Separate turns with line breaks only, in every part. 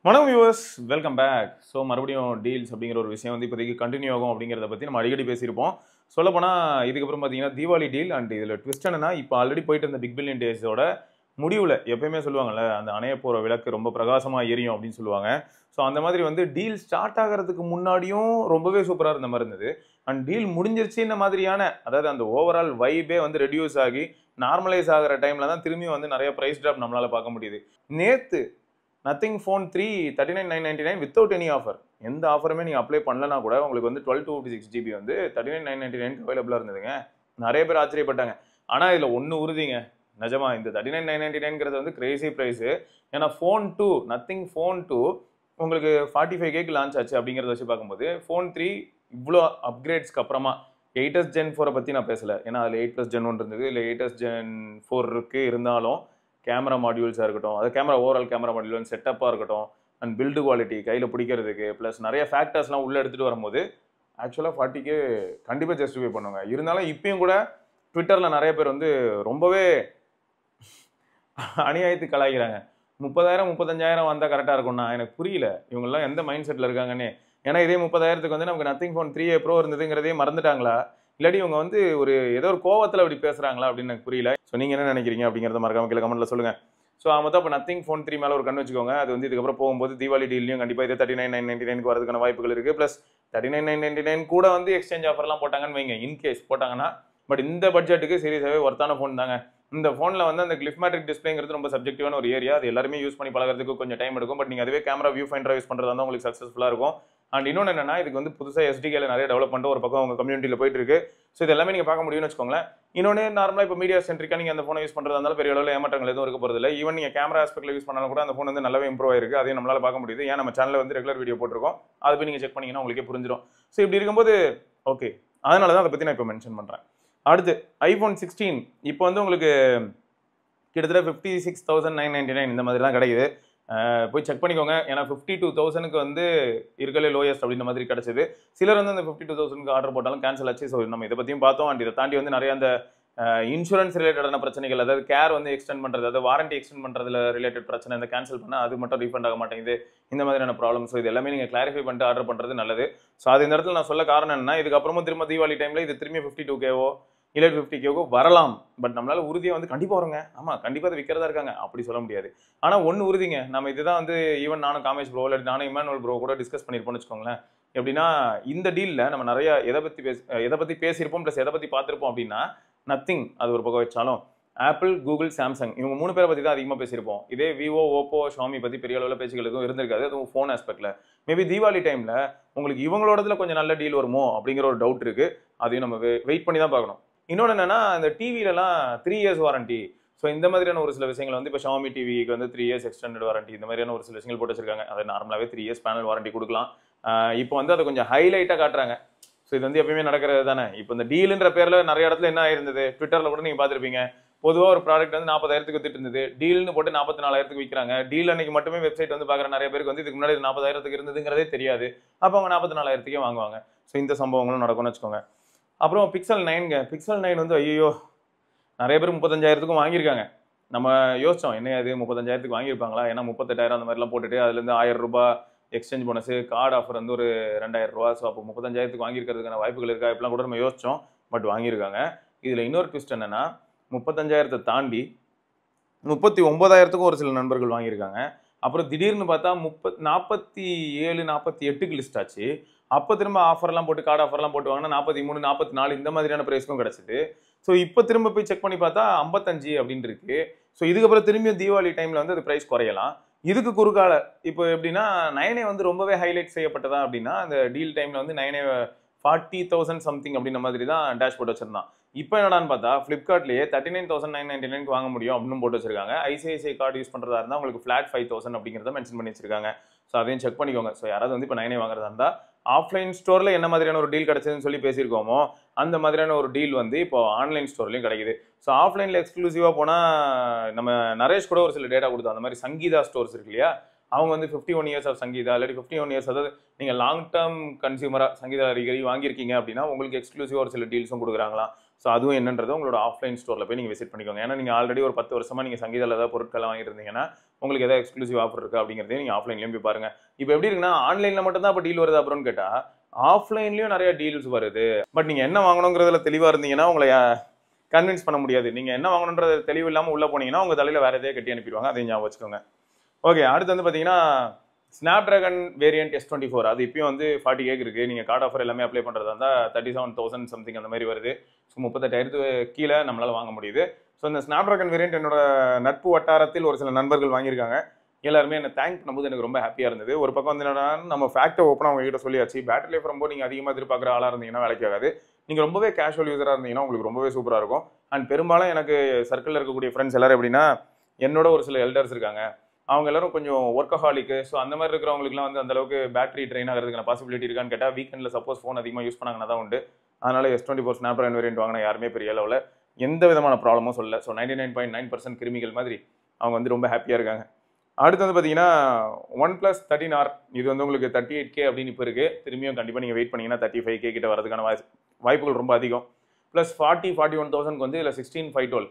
வணக்கம் viewers, welcome back. So மறுபடியும் deals அப்படிங்கிற ஒரு விஷயம் வந்து இப்போதைக்கு கண்டினியூ ஆகும் அப்படிங்கிறத பற்றி நம்ம அடிக்கடி பேசியிருப்போம். சொல்லப்போனால் இதுக்கப்புறம் பார்த்தீங்கன்னா தீபாவளி டீல் அண்ட் இதில் ட்விஸ்ட் என்னன்னா, இப்போ ஆல்ரெடி போயிட்டு இருந்த பிக் பில்லியன் டேஸோட முடிவில் எப்பயுமே சொல்லுவாங்கல்ல, அந்த அணைய போகிற விளக்கு ரொம்ப பிரகாசமாக எரியும் அப்படின்னு சொல்லுவாங்க. ஸோ அந்த மாதிரி வந்து டீல் ஸ்டார்ட் ஆகிறதுக்கு முன்னாடியும் ரொம்பவே சூப்பராக இருந்த மாதிரி இருந்தது. அண்ட் டீல் முடிஞ்சிருச்சு இந்த மாதிரியான, அதாவது அந்த ஓவரால் வைபே வந்து ரெடியூஸ் ஆகி நார்மலைஸ் ஆகிற டைமில் தான் திரும்பியும் வந்து நிறைய ப்ரைஸ் ட்ராப் நம்மளால் பார்க்க முடியுது. நேற்று nothing phone 3 39,999 without any offer. எந்த ஆஃபருமே நீங்கள் அப்ளை பண்ணலனா கூட உங்களுக்கு வந்து 12 to 56 GB வந்து 39,999 அவைலபிளாக இருந்ததுங்க. நிறைய பேர் ஆச்சரியப்பட்டாங்க. ஆனால் இதில் ஒன்று உறுதிங்க, நிஜமா இந்த 39,999 வந்து கிரேசி ப்ரைஸு. ஏன்னா ஃபோன் 2 நத்திங் ஃபோன் 2 உங்களுக்கு 45K லான்ச் ஆச்சு அப்படிங்கிறத வச்சு பார்க்கும்போது ஃபோன் 3 இவ்வளோ அப்கிரேட்ஸ்க்கு அப்புறமா 8s Gen 4 பற்றி நான் பேசலை. ஏன்னா அதில் 8 Gen 1 இருந்தது, இல்லை 8s Gen 4 இருக்கு. இருந்தாலும் கேமரா மாடியூல்ஸாக இருக்கட்டும், அது கேமரா ஓவரால் கேமரா மாடியூல் செட்டப்பாக இருக்கட்டும், அண்ட் பில்டு குவாலிட்டி கையில் பிடிக்கிறதுக்கு ப்ளஸ் நிறைய ஃபேக்டர்ஸ்லாம் உள்ளே எடுத்துகிட்டு வரும்போது ஆக்சுவலாக 40K கண்டிப்பாக ஜஸ்டிஃபை பண்ணுவாங்க. இருந்தாலும் இப்பயும் கூட ட்விட்டரில் நிறைய பேர் வந்து ரொம்பவே அநியாயத்துக்கு கலாய்க்கிறாங்க. 30,000 35,000 வந்தால் கரெக்டாக இருக்கும்னா எனக்கு புரியல இவங்கெல்லாம் எந்த மைண்ட் செட்டில் இருக்காங்கன்னு. ஏன்னா இதே 30,000க்கு வந்து நமக்கு நத்திங் ஃபோன் 3A Pro இருந்ததுங்கிறதே மறந்துட்டாங்களா, இல்லாட்டி இவங்க வந்து ஏதோ ஒரு கோவத்தில் அப்படி பேசுகிறாங்களா அப்படின்னு எனக்கு புரியல. ஸோ நீங்கள் என்ன நினைக்கிறீங்க அப்படிங்கிறத மறக்காம கீழே கமெண்ட்டில் சொல்லுங்கள். ஸோ மொத்தம் இப்போ நத்திங் ஃபோன் 3 மேலே ஒரு கண் வச்சுக்கோங்க. அது வந்து இதுக்கப்புறம் போகும்போது தீபாவளி டீல்லையும் கண்டிப்பாக இதே 39,999 வரதுக்கான வாய்ப்புகள் இருக்குது. ப்ளஸ் 39,999 கூட வந்து எக்ஸ்சேஞ்ச் ஆஃபர்லாம் போட்டாங்கன்னு வைங்க, இன்கேஸ் போட்டாங்கன்னா. பட் இந்த பட்ஜெட்டுக்கு சீரியஸாகவே ஒர்த்தான ஃபோன் தாங்க. இந்த ஃபோனில் வந்து அந்த கிளிஃப்மேட்ரிக் டிஸ்பிளேங்கிறது ரொம்ப சப்ஜெக்டிவான ஒரு ஏரியா. அது எல்லாருமே யூஸ் பண்ணி பழகிறதுக்கு கொஞ்சம் டைம் எடுக்கும். பட் நீங்கள் அதுவே கேமரா வியூ ஃபைண்டராக யூஸ் பண்ணுறதா இருந்தால் உங்களுக்கு சக்ஸஸ்ஃபுல்லாக இருக்கும். அண்ட் இன்னொன்று என்னன்னா, இதுக்கு வந்து புதுசாக எஸ்டிகேல நிறைய டெவலப் பண்ணிட்டு ஒரு பக்கம் உங்கள் கம்யூனிட்டியில் போயிட்டு இருக்கு. ஸோ இது எல்லாமே நீங்கள் பார்க்க முடியும்னு வச்சுக்கோங்களேன். இன்னொன்று நார்மலாக இப்போ மீடியா சென்ட்ரிக்காக நீங்கள் அந்த ஃபோனை யூஸ் பண்ணுறதா இருந்தாலும் பெரிய அளவில் ஏமாற்றங்கள் எதுவும் இருக்க போகிறது இல்லை. ஈவன் நீங்கள் கேமரா ஆஸ்பெக்டில் யூஸ் பண்ணாலும் கூட அந்த ஃபோன் வந்து நல்லாவே இம்ப்ரூவ் ஆயிருக்கு. அதையும் நம்மளால் பார்க்க முடியுது. ஏன் நம்ம சேனலில் வந்து ரெகுலர் வீடியோ போட்டிருக்கோம். அதை போய் நீங்கள் செக் பண்ணீங்கன்னா உங்களுக்கே புரிஞ்சிடும். ஸோ இப்படி இருக்கும்போது ஓகே, அதனால தான் அதை பற்றி நான் இப்போ மென்ஷன் பண்ணுறேன். அடுத்து iPhone 16 இப்போ வந்து உங்களுக்கு கிட்டத்தட்ட 56,999 இந்த மாதிரி தான் கிடைக்குது. போய் செக் பண்ணிக்கோங்க. ஏன்னா 52,000க்கு வந்து இருக்கலே லோயஸ்ட் அப்படின்ற மாதிரி கிடைச்சது. சிலர் வந்து அந்த 52,000க்கு ஆர்டர் போட்டாலும் கேன்சல் ஆச்சு. ஸோ நம்ம இதை பற்றியும் பார்த்தோம். அண்ட் இதை தாண்டி வந்து நிறைய அந்த இன்சூரன்ஸ் ரிலேட்டடான பிரச்சனைகள், அதாவது கேர் வந்து எக்ஸ்டெண்ட் பண்ணுறது, அதாவது வாரண்டி எக்ஸ்டெண்ட் பண்ணுறதுல ரிலேட்டட் பிரச்சனை, இந்த கேன்சல் பண்ணால் அது மட்டும் ரீஃபண்ட் ஆக மாட்டேங்குது, இந்த மாதிரியான ப்ராப்ளம். ஸோ இது எல்லாமே நீங்கள் கிளாரிஃபை பண்ணிட்டு ஆர்டர் பண்ணுறது நல்லது. ஸோ அது இந்த இடத்துல நான் சொல்ல காரணம் என்னன்னா, இதுக்கப்புறமும் திரும்ப தீபாவளி டைமில் இது திரும்பி 52Kவோ இல்லை 50Kவோ வரலாம். பட் நம்மளால உறுதியை வந்து கண்டிப்பாக வருங்க, ஆமாம் கண்டிப்பாக அதை விற்கிறதா இருக்காங்க அப்படி சொல்ல முடியாது. ஆனால் ஒன்று உறுதிங்க, நம்ம இதுதான் வந்து ஈவன் நானும் காமேஷ் ப்ரோ இல்லை நானும் இமானுவல் ப்ரோ கூட டிஸ்கஸ் பண்ணியிருப்போம்னு வச்சுக்கோங்களேன். எப்படின்னா இந்த டீலில் நம்ம நிறைய எதை பற்றி பேசியிருப்போம் ப்ளஸ் எதை பற்றி பார்த்துருப்போம் அப்படின்னா, நத்திங் அது ஒரு பக்கம் வச்சாலும் ஆப்பிள், கூகுள், சாம்சங் இவங்க 3 பேரை பற்றி தான் அதிகமாக பேசியிருப்போம். இதே விவோ, ஓப்போ, ஷாமி பற்றி பெரிய அளவில் பேச்சுகள் எதுவும் இருந்திருக்காது, அதுவும் ஃபோன் ஆஸ்பெக்டில். மேபி தீபாவளி டைமில் உங்களுக்கு இவங்களோடதுல கொஞ்சம் நல்ல டீல் வருமோ அப்படிங்கிற ஒரு டவுட் இருக்குது. அதையும் நம்ம வெயிட் பண்ணி தான் பார்க்கணும். இன்னொன்று என்னன்னா, இந்த டிவிலலாம் 3 years வாரண்டி, ஸோ இந்த மாதிரியான ஒரு சில விஷயங்கள் வந்து இப்போ ஷாமி டிவிக்கு வந்து 3 years எக்ஸ்டெண்டட் வாரண்டி, இந்த மாதிரியான ஒரு சில விஷயங்கள் போட்டு வச்சிருக்காங்க. அது நார்மலாகவே 3 years பேனல் வாரண்டி கொடுக்கலாம். இப்போ வந்து அதை கொஞ்சம் ஹைலைட்டாக காட்டுறாங்க. ஸோ இது வந்து எப்பயுமே நடக்கிறது தானே. இப்போ இந்த டீலுன்ற பேரில் நிறைய இடத்துல என்ன ஆயிருந்தது, ட்விட்டரில் கூட நீங்கள் பார்த்துருப்பீங்க. பொதுவாக ஒரு ப்ராடக்ட் வந்து 40,000க்கு வித்துட்டு இருந்தது, டீல்னு போட்டு 44,000க்கு விற்கிறாங்க. டீல் அன்னைக்கு மட்டுமே வெப்சைட் வந்து பார்க்குற நிறைய பேருக்கு வந்து இதுக்கு முன்னாடி 40,000க்கு இருந்ததுங்கிறதே தெரியாது. அப்போ அவங்க 44,000க்கே வாங்குவாங்க. ஸோ இந்த சம்பவங்களும் நடக்கும்னு வச்சுக்கோங்க. அப்புறம் பிக்சல் 9ங்க, பிக்சல் 9 வந்து ஐயோ நிறைய பேர் 35,000க்கும் வாங்கியிருக்காங்க. நம்ம யோசிச்சோம் என்ன அது 35,000க்கு வாங்கியிருப்பாங்களா, ஏன்னா 38,000 அந்த மாதிரிலாம் போட்டுட்டு அதுலேருந்து ₹1,000 எக்ஸ்சேஞ்ச் போனஸ், கார்டு ஆஃபர் வந்து ஒரு ₹2,000. ஸோ அப்போ 35,000க்கு வாங்கியிருக்கிறதுக்கான வாய்ப்புகள் இருக்கா இப்பெல்லாம் கூட நம்ம யோசிச்சோம். பட் வாங்கியிருக்காங்க. இதில் இன்னொரு ட்விஸ்ட் என்னன்னா, 35,000 தாண்டி 39,000க்கும் ஒரு சில நண்பர்கள் வாங்கியிருக்காங்க. அப்புறம் திடீர்னு பார்த்தா 47, 48க்கு லிஸ்ட் ஆச்சு. அப்போ திரும்ப ஆஃபர்லாம் போட்டு கார்டு ஆஃபர்லாம் போட்டு வாங்கினா 43, 44 இந்த மாதிரியான ப்ரைஸ்க்கும் கிடச்சிது. ஸோ இப்போ திரும்ப போய் செக் பண்ணி பார்த்தா 55 அப்படின்னு இருக்கு. ஸோ இதுக்கப்புறம் திரும்பியும் தீபாவளி டைமில் வந்து அது ப்ரைஸ் குறையலாம். இதுக்கு குறுக்கால இப்போ எப்படின்னா 9A வந்து ரொம்பவே ஹைலைட் செய்யப்பட்டதா அப்படின்னா, அந்த டீல் டைமில் வந்து 9A 40,000 சம்திங் அப்படின்ற மாதிரி தான் டேஷ்போர்ட் வச்சிருந்தான். இப்போ என்னடான்னு பார்த்தா ஃப்ளிப்கார்ட்லேயே 39,999க்கு வாங்க முடியும் அப்படின்னு போட்டு வச்சிருக்காங்க. ஐசிஐசிஐ கார்டு யூஸ் பண்ணுறதா இருந்தால் உங்களுக்கு ஃபிளாட் 5,000 அப்படிங்கிறத மென்ஷன் பண்ணி வச்சிருக்காங்க. ஸோ அதையும் செக் பண்ணிக்கோங்க. ஸோ யாராவது வந்து இப்போ 9A வாங்குறதா இருந்தால் ஆஃப்லைன் ஸ்டோரில் என்ன மாதிரியான ஒரு டீல் கிடைச்சதுன்னு சொல்லி பேசியிருக்கோமோ அந்த மாதிரியான ஒரு டீல் வந்து இப்போ ஆன்லைன் ஸ்டோர்லையும் கிடைக்குது. ஸோ ஆஃப்லைனில் எக்ஸ்க்ளூசிவாக போனால் நம்ம நரேஷ் கூட ஒரு சில டேட்டா கொடுத்தோம். அந்த மாதிரி சங்கீதா ஸ்டோர்ஸ் இருக்கு இல்லையா, அவங்க வந்து 51 years ஆஃப் சங்கீதா இல்லாட்டி 51 years, அதாவது நீங்கள் லாங் டேர்ம் கன்சியூமராக சங்கீதா அடிக்கடி வாங்கியிருக்கீங்க அப்படின்னா உங்களுக்கு எக்ஸ்க்ளூசிவாக ஒரு சில டீல்ஸும் கொடுக்குறாங்களாம். ஸோ அதுவும் என்னன்றது உங்களோட ஆஃப்லைன் ஸ்டோரில் போய் நீங்கள் விசிட் பண்ணிக்கோங்க. ஏன்னா நீங்கள் ஆல்ரெடி ஒரு 10 வருஷமாக நீங்கள் சங்கீதாவில் ஏதாவது பொருட்கள் வாங்கிட்டு இருந்தீங்கன்னா உங்களுக்கு ஏதாவது எக்ஸ்க்ளூசிவ் ஆஃபர் இருக்கா அப்படிங்கிறதையும் நீங்கள் ஆஃப்லைன்லேயும் போய் பாருங்க. இப்போ எப்படி இருக்குன்னா ஆன்லைனில் மட்டும் தான் இப்போ டீல் வருது அப்புறம்னு கேட்டால் ஆஃப்லைன்லேயும் நிறைய டீல்ஸ் வருது. பட் நீங்கள் என்ன வாங்கணுங்கிறதுல தெளிவாக இருந்தீங்கன்னா உங்களை கன்வின்ஸ் பண்ண முடியாது. நீங்கள் என்ன வாங்கணுன்றது தெளிவு இல்லாமல் உள்ளே போனீங்கன்னா உங்கள் தலையில் வேறு எதையே கட்டி அனுப்பிடுவாங்க. அதையும் ஞாபகம் வச்சுக்கோங்க. ஓகே, அடுத்து வந்து பார்த்தீங்கன்னா ஸ்னாப்ட்ராகன் வேரியன்ட் S24 அது இப்பயும் வந்து 40K இருக்குது. நீங்கள் கார்டு ஆஃபர் எல்லாமே அப்ளை பண்ணுறதா இருந்தால் 37,000 சம்திங் அந்த மாதிரி வருது. ஸோ 38,000 கீழே நம்மளால் வாங்க முடியுது. ஸோ இந்த ஸ்னாப்ட்ராகன் வேரியன்ட் என்னோட நட்பு வட்டாரத்தில் ஒரு சில நண்பர்கள் வாங்கியிருக்காங்க. எல்லாருமே என்ன தேங்க் பண்ணும்போது எனக்கு ரொம்ப ஹாப்பியாக இருந்தது. ஒரு பக்கம் வந்து என்னன்னா நம்ம ஃபேக்டை ஓப்பனாக உங்ககிட்ட சொல்லியாச்சு. பேட்டரி லைஃப் ரொம்ப நீங்கள் அதிகமாக எதிர்பார்க்குற ஆளாக இருந்தீங்கன்னா வேலைக்கு ஆகாது. நீங்கள் ரொம்பவே கேஷுவல் யூஸராக இருந்தீங்கன்னா உங்களுக்கு ரொம்பவே சூப்பராக இருக்கும். அண்ட் பெரும்பாலும் எனக்கு சர்க்கிளில் இருக்கக்கூடிய ஃப்ரெண்ட்ஸ் எல்லாரும் எப்படின்னா என்னோட ஒரு சில எல்டர்ஸ் இருக்காங்க. அவங்க எல்லாரும் கொஞ்சம் ஒர்க்கஹாலிக்கு. ஸோ அந்த மாதிரி இருக்கிறவங்களுக்குலாம் வந்து அந்தளவுக்கு பேட்டரி ட்ரெயின் ஆகிறதுக்கான பாசிபிலிட்டி இருக்கான்னு கேட்டால் வீக்கெண்டில் சப்போஸ் ஃபோன் அதிகமாக யூஸ் பண்ணாங்கன்னா தான் உண்டு. அதனால S24 ஸ்னாப்ட்ராகன் வேரியன்ட் வாங்கினா யாருமே பெரிய அளவில் எந்த விதமான ப்ராப்ளமும் சொல்லல. ஸோ 99.9% கிருமிகள் மாதிரி அவங்க வந்து ரொம்ப ஹாப்பியாக இருக்காங்க. அடுத்து வந்து பார்த்தீங்கன்னா OnePlus 13R இது வந்து உங்களுக்கு 38K அப்படின்னு இப்போ இருக்குது. திரும்பியும் கண்டிப்பாக நீங்கள் வெயிட் பண்ணிங்கன்னா 35K கிட்ட வரதுக்கான வாய்ப்புகள் ரொம்ப அதிகம். ப்ளஸ் 41,000க்கு வந்து இதில் 16,512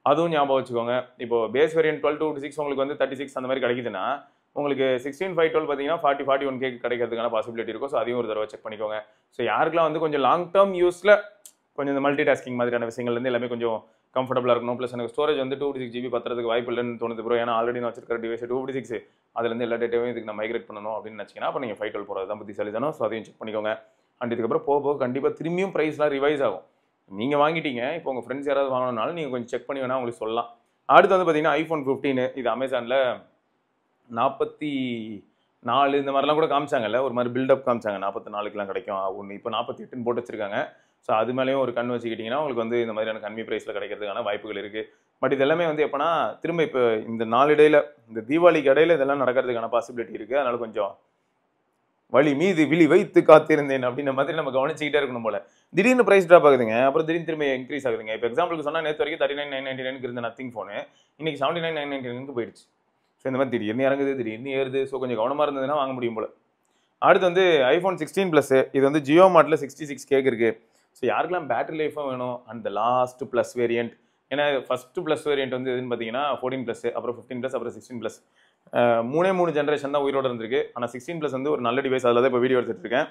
அதுவும் ஞாபகம் வச்சுக்கோங்க. இப்போ பேஸ் வேரியன்ட் 12,256 உங்களுக்கு வந்து 36 அந்த மாதிரி கிடைக்குதுன்னா உங்களுக்கு 16,512 பார்த்தீங்கன்னா 41K கிடைக்கிறதுக்கான பாசிபிலிட்டி இருக்கும். ஸோ அதையும் ஒரு தடவை செக் பண்ணிக்கோங்க. ஸோ யாருக்கெல்லாம் வந்து கொஞ்சம் லாங் டேர்ம் யூஸில் கொஞ்சம் இந்த மல்டி டாஸ்கிங் மாதிரியான விஷயங்கள்லேருந்து எல்லாமே கொஞ்சம் கம்ஃபர்டபுளாக இருக்கணும். ப்ளஸ் எனக்கு ஸ்டோரேஜ் வந்து 256GB பத்துறதுக்கு வாய்ப்பு இல்லைன்னு தோணுது ப்ரோ. ஏன்னா ஆல்ரெடி நான் வச்சிருக்கிற டிவைஸ் 256 அதுலேருந்து எல்லா டேட்டாவையும் இதுக்கு நான் மைக்ரேட் பண்ணணும் அப்படின்னு நினச்சிங்கன்னா அப்போ நீங்கள் 512 போகிறது தான் புத்திசாலித்தனம். ஸோ அதையும் செக் பண்ணிக்கோங்க. அண்ட் இதுக்கப்புறம் போக கண்டிப்பாக திரும்பியும் ப்ரைஸ்லாம் ரிவைஸ் ஆகும். நீங்கள் வாங்கிட்டீங்க, இப்போ உங்கள் ஃப்ரெண்ட்ஸ் யாராவது வாங்கணும்னாலும் நீங்கள் கொஞ்சம் செக் பண்ணி வேணால் உங்களுக்கு சொல்லலாம். அடுத்து வந்து பார்த்தீங்கன்னா iPhone 15 இது அமேசானில் 44 இந்த மாதிரிலாம் கூட காமிச்சாங்கல்ல, ஒரு மாதிரி பில்டப் காமிச்சாங்க. 44க்குலாம் கிடைக்கும் ஒன்று, இப்போ 48ன்னு போட்டு வச்சிருக்காங்க. ஸோ அது மேலேயும் ஒரு கண் வச்சுக்கிட்டிங்கன்னா உங்களுக்கு வந்து இந்த மாதிரியான கம்மி ப்ரைஸில் கிடைக்கிறதுக்கான வாய்ப்புகள் இருக்குது. பட் இது எல்லாமே வந்து எப்போனா திரும்ப இப்போ இந்த 4 இடையில இந்த தீபாவளிக்கு இடையில இதெல்லாம் நடக்கிறதுக்கான பாசிபிலிட்டி இருக்குது. அதனால் கொஞ்சம் வழி மீது விழி வைத்து காத்திருந்தேன் அப்படின்ற மாதிரி நம்ம கவனிச்சுக்கிட்டே இருக்கணும் போல. திடீர்னு பிரைஸ் ட்ராப் ஆகுதுங்க, அப்புறம் திடீர்னு திரும்ப இன்க்ரீஸ் ஆகுதுங்க. இப்போ எக்ஸாம்பிளுக்கு சொன்னால் நேற்று வரைக்கும் 39,999 இருந்த நத்திங் ஃபோனு இன்னைக்கு 79,999 போயிடுச்சு. ஸோ இந்த மாதிரி திடீர்னு இறங்குது, திடீர்னு ஏறுது. ஸோ கொஞ்சம் கவனமாக இருந்ததுன்னா வாங்க முடியும் போல. அடுத்து வந்து iPhone 16 Plus இது வந்து ஜியோ மார்ட்டில் 66K இருக்குது. ஸோ யாருக்கெல்லாம் பேட்டரி லைஃபும் வேணும் அந்த லாஸ்ட் ப்ளஸ் வேரியன்ட். ஏன்னா ஃபஸ்ட்டு ப்ளஸ் வேரியன்ட் வந்து எதுன்னு பார்த்தீங்கன்னா 14+, அப்புறம் 15+, அப்புறம் 16+. 3 ஜென்ரேஷன் தான் உயிரோடு இருந்திருக்கு. ஆனால் 16+ வந்து ஒரு நல்ல டிவைஸ். அதில் தான் இப்போ வீடியோ எடுத்துகிட்டு இருக்கேன்.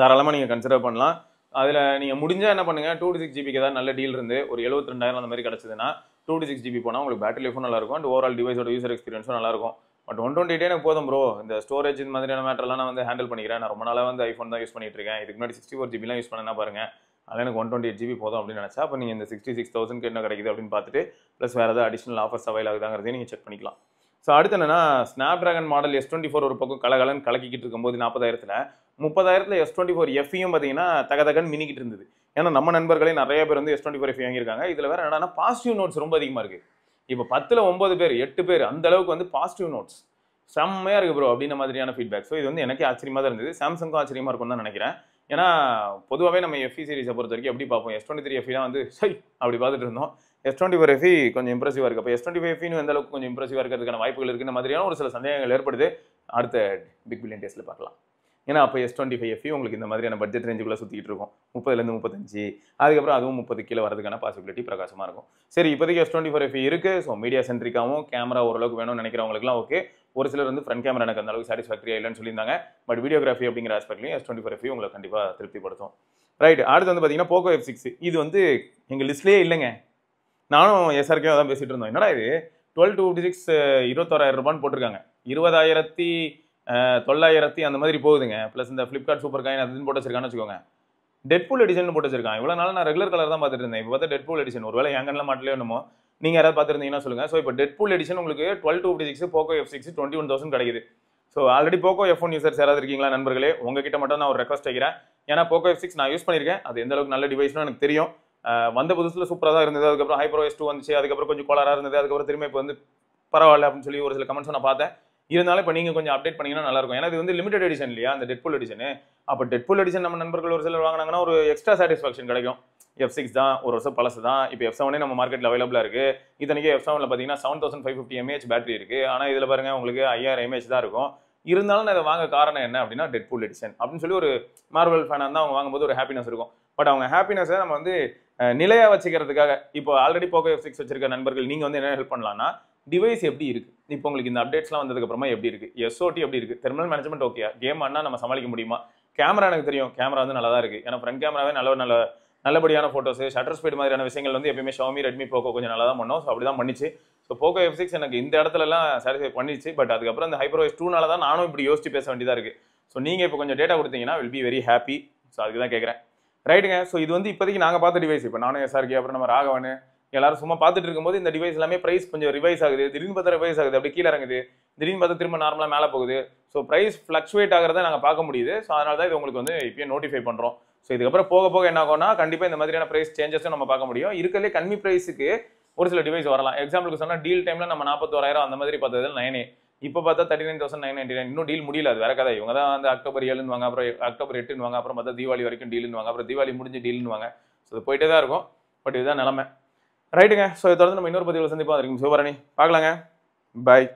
தாராளமாக நீங்கள் கன்சிடர் பண்ணலாம். அதில் நீங்கள் முடிஞ்சால் என்ன பண்ணுங்கள், 256GB ஏதாவது நல்ல டீல் இருந்து ஒரு 72,000 அந்த மாதிரி கிடச்சிதுன்னா 256GB போனால் உங்களுக்கு பேட்டரி லைஃபும் நல்லாயிருக்கும். அண்ட் ஓவரால் டிவைஸோட யூசர் எக்ஸ்பீரியன்ஸும் நல்லாயிருக்கும். பட் 128 எனக்கு போதும் ப்ரோ, இந்த ஸ்டோரேஜ் இந்த மாதிரியான மேட்டர்லாம் நான் வந்து ஹேண்டில் பண்ணிக்கிறேன். நான் ரொம்ப நாளாக வந்து ஐஃபோன் தான் யூஸ் பண்ணிட்டு இருக்கேன். இதுக்கு முன்னாடி 64GB யூஸ் பண்ணேன்னா பாருங்கள், அதில் எனக்கு 128GB போதும் அப்படின்னு நினச்சா அப்போ நீங்கள் இந்த 66,000க்கு என்ன கிடைக்குது அப்படின்னு பார்த்துட்டு ப்ளஸ் வேறு ஏதாவது அடிஷனல் ஆஃபர்ஸ் அவைல் ஆகுதாங்கிறதையும் நீங்கள் செக் பண்ணிக்கலாம். ஸோ அடுத்து என்னன்னா ஸ்னாப்ட்ராகன் மாடல் S24 ஒரு பக்கம் கலகலன்னு கலக்கிக்கிட்டு இருக்கும்போது 40,000ல் 30,000ல் S24 FEயும் பார்த்தீங்கன்னா தகதகன்னு மினிக்கிட்டு இருந்தது. ஏன்னா நம்ம நண்பர்களே நிறைய பேர் வந்து S24 FE வாங்கியிருக்காங்க. இதில் வேறு என்னன்னா பாசிட்டிவ் நோட்ஸ் ரொம்ப அதிகமாக இருக்குது. இப்போ 10ல் 9 பேர் 8 பேர் அந்த அளவுக்கு வந்து பாசிட்டிவ் நோட்ஸ் செம்மையாக இருக்குது ப்ரோ அப்படின்ற மாதிரியான ஃபீட்பேக். ஸோ இது வந்து எனக்கே ஆச்சரியமாக தான் இருந்தது. சாம்சங்கும் ஆச்சரியமாக இருக்கும்னு தான் நினைக்கிறேன். ஏன்னா பொதுவாகவே நம்ம FE சீரிஸை பொறுத்த வரைக்கும் எப்படி பார்ப்போம், S23 FE தான் வந்து அப்படி பார்த்துட்டு இருந்தோம். S24 FE கொஞ்சம் இம்ப்ரெசிவாக இருக்குது. அப்போ S25 FE எந்த அளவுக்கு கொஞ்சம் இம்ப்ரெசிவாக இருக்கிறதுக்கான வாய்ப்புகள் இருக்குன்ற மாதிரியான ஒரு சில சந்தேகங்கள் ஏற்படுது. அடுத்த பிக் பில்லியன் டேஸில் பார்க்கலாம். ஏன்னா அப்போ S25 FE உங்களுக்கு இந்த மாதிரியான பட்ஜெட் ரேஞ்சுக்குள்ளே சுற்றிக்கிட்டு இருக்கும். 30லேருந்து 35, அதுக்கப்புறம் அதுவும் 30 கீழே வரதுக்கான பாசிபிலிட்டி பிரகாசமாக இருக்கும். சரி, இப்போதைக்கு S24 FE இருக்குது. ஸோ மீடியா சென்ட்ரிக்காகவும் கேமரா ஓரளவுக்கு வேணும்னு நினைக்கிறவங்களுக்குலாம் ஓகே. ஒரு சிலர் வந்து ஃப்ரண்ட் கேமரா எனக்கு அந்த அளவுக்கு சாட்டிஸ்ஃபேக்டரியாக இல்லைன்னு சொல்லியிருந்தாங்க. பட் வீடியோகிராஃபி அப்படிங்கிற ஆஸ்பெக்ட்லையும் S24 FE உங்களை கண்டிப்பாக திருப்திப்படுத்தும். ரைட், அடுத்து வந்து பார்த்தீங்கன்னா Poco F6 இது வந்து எங்கள் லிஸ்ட்லேயே இல்லைங்க. நானும் SRK தான் பேசிகிட்டு இருந்தோம். என்னடா இது 12-256 21,000 ரூபான்னு போட்டிருக்காங்க. 20,900 அந்த மாதிரி போகுதுங்க. ப்ளஸ் இந்த ஃப்ளிப்கார்ட் சூப்பர் காயின் அதுன்னு போட்டு வச்சிருக்கான்னு வச்சுக்கோங்க. டெட்பூல் எடிஷன் போட்டு வச்சிருக்கான். இவ்வளோ நாள் நான் ரெகுலர் கலர் தான் பார்த்துட்டு இருந்தேன். இப்போ பார்த்தா டெட்பூல் எடிஷன். ஒருவேளை எங்கெல்லாம் மாட்டலே என்னமோ நீங்கள் யாராவது பார்த்துருந்தீங்கன்னா சொல்லுங்கள். ஸோ இப்போ டெட்பூல் எடிஷன் உங்களுக்கு 12-256 Poco F6 21,000 கிடைக்குது. So already Poco F1 users யாராவது இருக்கீங்களா நண்பர்களே, உங்ககிட்ட மட்டும் நான் ஒரு ரெக்வஸ்ட் வைக்கிறேன். ஏன்னா Poco F6 நான் யூஸ் பண்ணியிருக்கேன். அது எந்த அளவுக்கு நல்ல டிவைஸ்னு எனக்கு தெரியும். வந்த புதுசில் சூப்பராக தான் இருந்தது. அதுக்கப்புறம் Hyper OS 2 வந்துச்சு. அதுக்கப்புறம் கொஞ்சம் கோளாராக இருந்தது. அதுக்கப்புறம் திரும்ப இப்போ வந்து பரவாயில்ல அப்படின்னு சொல்லி ஒரு சில கமெண்ட்ஸும் நான் பார்த்தேன். இருந்தாலும் இப்போ நீங்கள் கொஞ்சம் அப்டேட் பண்ணிங்கன்னா நல்லாயிருக்கும். ஏன்னா இது வந்து லிமிடெட் எடிஷன் இல்லையா, அந்த டெட்பூல் எடிஷன். அப்போ டெட்பூல் எடிஷன் நம்ம நண்பர்கள் ஒரு சிலர் வாங்கினாங்கன்னா ஒரு எக்ஸ்ட்ரா சாட்டிஸ்ஃபேக்ஷன் கிடைக்கும். F6 தான், ஒரு வருஷம் பழசு தான். இப்போ F7 நம்ம மார்க்கெட்டில் அவைலபிளாக இருக்குது. இத்தனைக்கு F7ல் பார்த்தீங்கன்னா 7550 mAh பேட்டரி இருக்குது. ஆனால் இதில் பாருங்கள் உங்களுக்கு 5000 mAh தான் இருக்கும். இருந்தாலும் நான் இதை வாங்க காரணம் என்ன அப்படின்னா டெட்பூல் எடிஷன் அப்படின்னு சொல்லி ஒரு மார்வல் ஃபேனாக இருந்தால் அவங்க வாங்கும்போது ஒரு ஹாப்பினஸ் இருக்கும். பட் அவங்க ஹாப்பினஸை நம்ம வந்து நிலையா வச்சுக்கிறதுக்காக இப்போ ஆல்ரெடி போக்கோ F6 வச்சிருக்க நண்பர்கள் நீங்க வந்து என்ன ஹெல்ப் பண்ணலாம்னா டிவைஸ் எப்படி இருக்கு இப்போ உங்களுக்கு இந்த அப்டேட்ஸ்லாம் வந்ததுக்கு அப்புறமா எப்படி இருக்கு SOT எப்படி இருக்கு தெர்மல் மேனேஜ்மெண்ட் ஓகே கேம் ஆனா நம்ம சமாளிக்க முடியுமா கேமரா எனக்கு தெரியும் கேமரா வந்து நல்லா தான் இருக்கு ஏன்னா ஃப்ரண்ட் கேமராவே நல்லபடியான போட்டோஸ் ஷட்டர் ஸ்பீட் மாதிரியான விஷயங்கள் வந்து எப்பயுமே Xiaomi Redmi Poco கொஞ்சம் நல்லா தான் பண்ணோம் ஸோ அப்படிதான் பண்ணிச்சு ஸோ போக்கோ F6 எனக்கு இந்த இடத்துலலாம் சாட்டிஸ்ஃபை பண்ணிச்சு பட் அதுக்கப்புறம் இந்த HyperOS 2னால தான் நானும் இப்படி யோசிச்சு பேச வேண்டியதா இருக்கு ஸோ நீங்க இப்போ கொஞ்சம் டேட்டா கொடுத்தீங்கன்னா will be very happy so அதுக்கு தான் கேட்குறேன் ரைட்டுங்க ஸோ இது வந்து இப்போதைக்கு நாங்கள் பார்த்த டிவைஸ் இப்போ நானும் SRK அப்புறம் நம்ம ராகவன் எல்லாரும் சும்மா பார்த்துட்டு இருக்கும்போது இந்த டிவைஸ் எல்லாமே பிரைஸ் கொஞ்சம் ரிவைஸ் ஆகுது திடீர்னு பார்த்தா ரிவைஸ் ஆகுது அப்படி கீழே இறங்குது திடீர்னு பார்த்தா திரும்ப நார்மலாக மேலே போகுது ஸோ பிரைஸ் ஃப்ளக்சுவேட் ஆகிறத நாங்கள் பார்க்க முடியுது ஸோ அதனால தான் இது உங்களுக்கு வந்து இப்பயே நோட்டிஃபை பண்ணுறோம் ஸோ இதுக்கப்புறம் போக போக என்ன ஆகும்னா கண்டிப்பாக இந்த மாதிரியான பிரைஸ் சேஞ்சஸும் நம்ம பார்க்க முடியும் இருக்கிறதுலே கம்மி பிரைஸுக்கு ஒரு சில டிவைஸ் வரலாம் எக்ஸாம்பிளுக்கு சொன்னால் டீல் டைமில் நம்ம 41,000 அந்த மாதிரி பார்த்தது 9A இப்போ பார்த்தா 39,999 இன்னும் டீல் முடியல அது வேற கதை இவங்க தான் வந்து அக்டோபர் 7 வாங்க அப்புறம் அக்டோபர் 8 வாங்க அப்புறம் பார்த்தா தீபாவளி வரைக்கும் டீல்னு வாங்க அப்புறம் தீபாவளி முடிஞ்சு டீல்னு வாங்க ஸோ இது போயிட்டே தான் இருக்கும் பட் இதுதான் நிலமை ரைட்டுங்க ஸோ இதை தொடர்ந்து நம்ம இன்னொரு பதிவில் சந்திப்போம் வரைக்கும் சிவபரணி பார்க்கலாங்க பாய்.